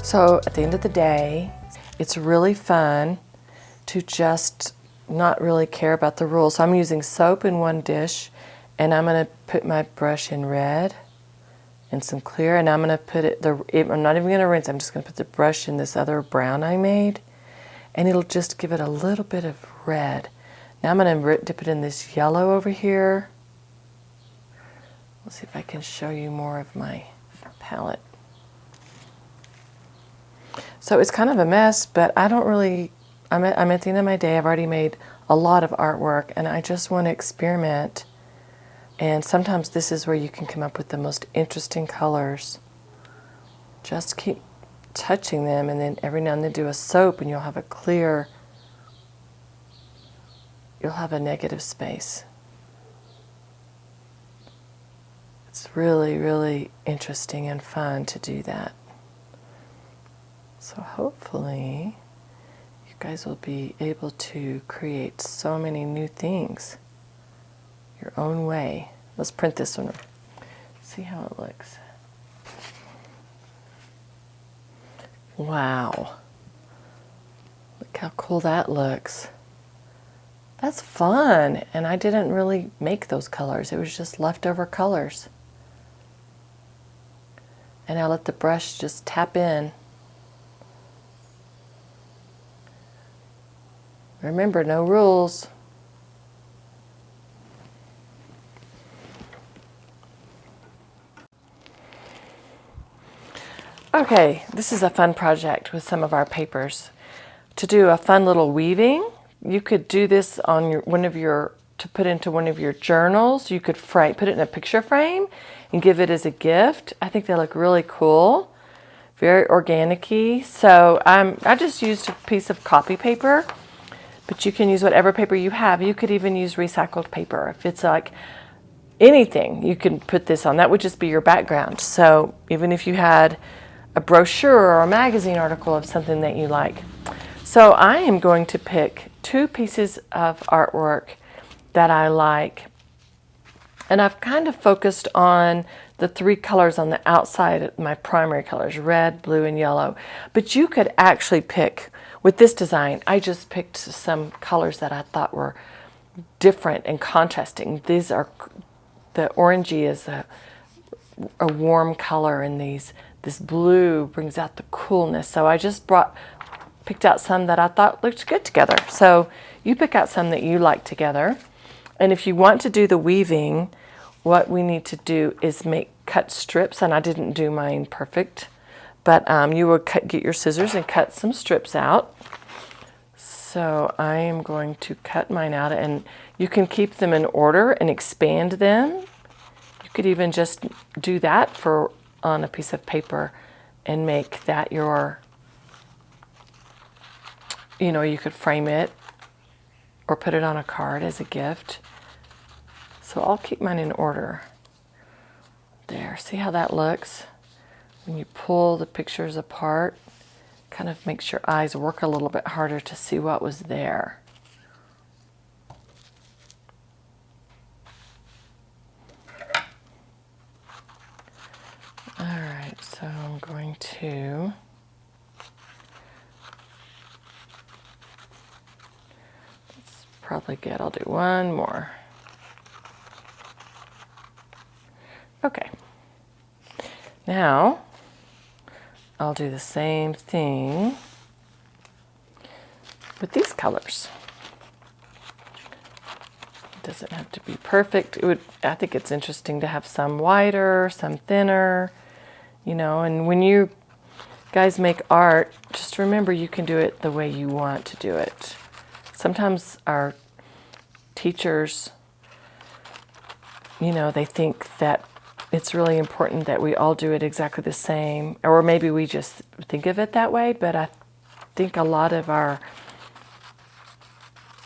So at the end of the day, it's really fun to just not really care about the rules. So I'm using soap in one dish, and I'm going to put my brush in red and some clear, and I'm going to put it, I'm not even going to rinse, I'm just going to put the brush in this other brown I made, and it'll just give it a little bit of red. Now I'm going to dip it in this yellow over here. Let's see if I can show you more of my palette. So it's kind of a mess, but I don't really, I'm at the end of my day. I've already made a lot of artwork, and I just want to experiment. And sometimes this is where you can come up with the most interesting colors. Just keep touching them, and then every now and then do a soap, and you'll have a clear, you'll have a negative space. It's really, really interesting and fun to do that. So hopefully you guys will be able to create so many new things your own way. Let's print this one. See how it looks. Wow. Look how cool that looks. That's fun. And I didn't really make those colors. It was just leftover colors. And I let the brush just tap in. Remember, no rules. Okay, this is a fun project with some of our papers. To do a fun little weaving, you could do this on to put into one of your journals. You could put it in a picture frame and give it as a gift. I think they look really cool, very organic-y. So I just used a piece of copy paper, but you can use whatever paper you have. You could even use recycled paper. If it's like anything, you can put this on. That would just be your background. So even if you had a brochure or a magazine article of something that you like. So I am going to pick 2 pieces of artwork that I like. And I've kind of focused on the 3 colors on the outside, my primary colors, red, blue, and yellow. But you could actually pick, with this design, I just picked some colors that I thought were different and contrasting. These are, the orangey is a warm color, and this blue brings out the coolness. So I just picked out some that I thought looked good together. So you pick out some that you like together. And if you want to do the weaving, what we need to do is cut strips, and I didn't do mine perfect, but you would get your scissors and cut some strips out. So I am going to cut mine out, and you can keep them in order and expand them. You could even just do that on a piece of paper and make that your, you could frame it or put it on a card as a gift. So I'll keep mine in order. There, see how that looks? When you pull the pictures apart, kind of makes your eyes work a little bit harder to see what was there. All right, so I'm going to that's probably good. I'll do one more. Okay. Now I'll do the same thing with these colors. It doesn't have to be perfect. I think it's interesting to have some whiter, some thinner, and when you guys make art, just remember you can do it the way you want to do it. Sometimes our teachers, they think that it's really important that we all do it exactly the same, or maybe we just think of it that way, but I think a lot of our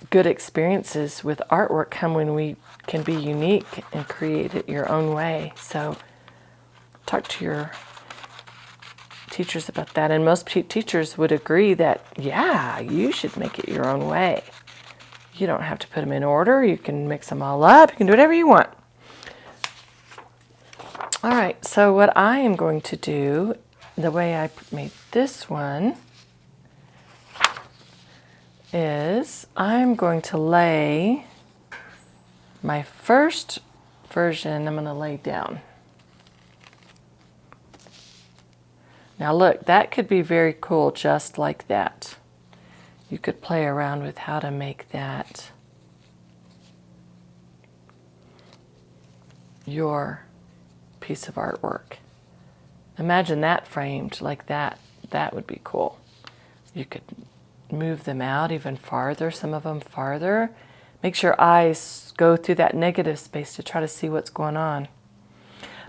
good experiences with artwork come when we can be unique and create it your own way. So talk to your teachers about that, and most teachers would agree that, yeah, you should make it your own way. You don't have to put them in order. You can mix them all up. You can do whatever you want. All right, so what I am going to do the way I made this one is I'm going to lay my first version, I'm going to lay down. Now look, that could be very cool just like that. You could play around with how to make that your piece of artwork. Imagine that framed like that. That would be cool. You could move them out even farther, some of them farther. Make sure your eyes go through that negative space to try to see what's going on.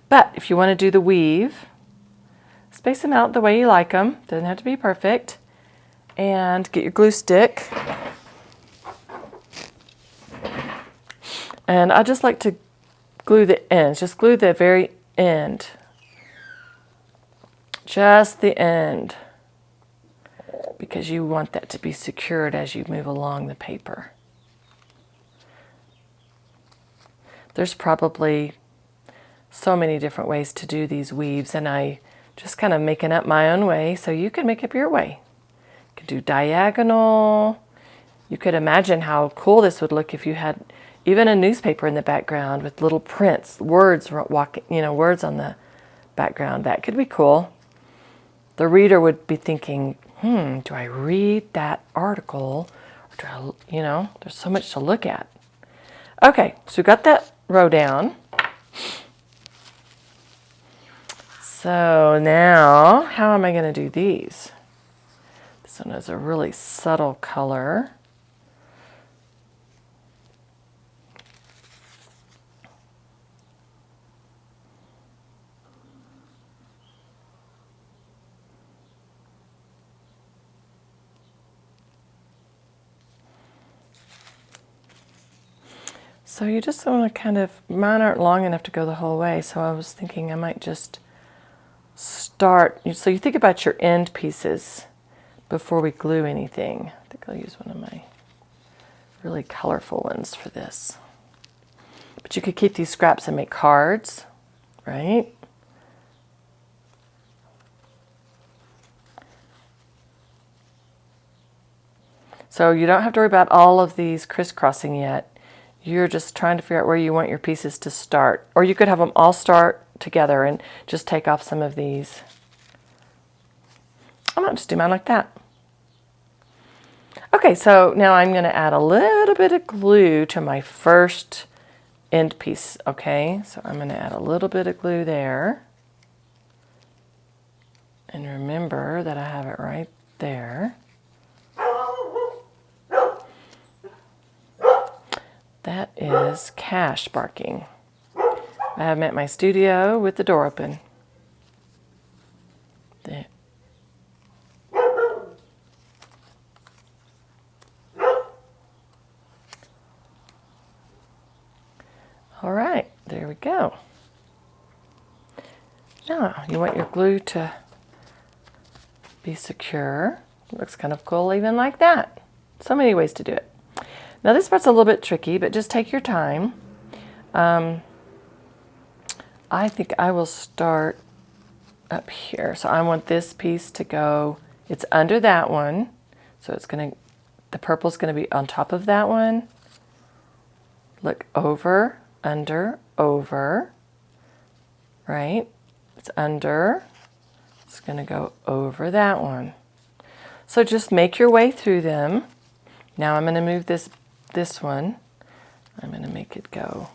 But if you want to do the weave, space them out the way you like them. Doesn't have to be perfect. And get your glue stick. And I just like to glue the ends. Just glue the very end. Just the end. Because you want that to be secured as you move along the paper. There's probably so many different ways to do these weaves, and I just kind of making up my own way, so you can make up your way. You could do diagonal. You could imagine how cool this would look if you had even a newspaper in the background with little prints, words walking, words on the background. That could be cool. The reader would be thinking, do I read that article? Or do I, there's so much to look at. Okay, so we got that row down. So now, how am I going to do these? This one is a really subtle color. So you just want to kind of, mine aren't long enough to go the whole way, so I was thinking I might just start. So you think about your end pieces before we glue anything. I think I'll use one of my really colorful ones for this. But you could keep these scraps and make cards, right? So you don't have to worry about all of these crisscrossing yet. You're just trying to figure out where you want your pieces to start. Or you could have them all start together and just take off some of these. I might just do mine like that. Okay, so now I'm going to add a little bit of glue to my first end piece, okay? So I'm going to add a little bit of glue there. And remember that I have it right there. That is Cash barking. I am at my studio with the door open. There. All right, there we go. Now, you want your glue to be secure. Looks kind of cool even like that. So many ways to do it. Now this part's a little bit tricky, but just take your time. I think I will start up here. So I want this piece to go, it's under that one. So it's gonna, the purple's gonna be on top of that one. Look over, under, over, right? It's under, it's gonna go over that one. So just make your way through them. Now I'm gonna move this one. I'm gonna make it go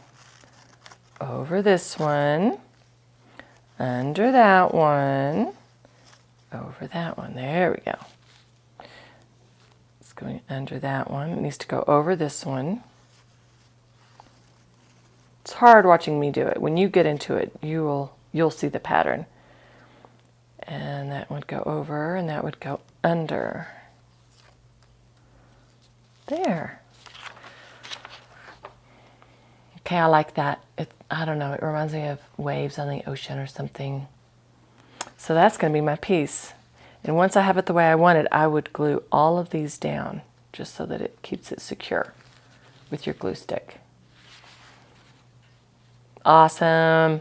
over this one, under that one, over that one. There we go. It's going under that one. It needs to go over this one. It's hard watching me do it. When you get into it, you'll see the pattern. And that would go over, and that would go under. There. Okay, I like that. I don't know, it reminds me of waves on the ocean or something. So that's going to be my piece. And once I have it the way I want it, I would glue all of these down just so that it keeps it secure with your glue stick. Awesome.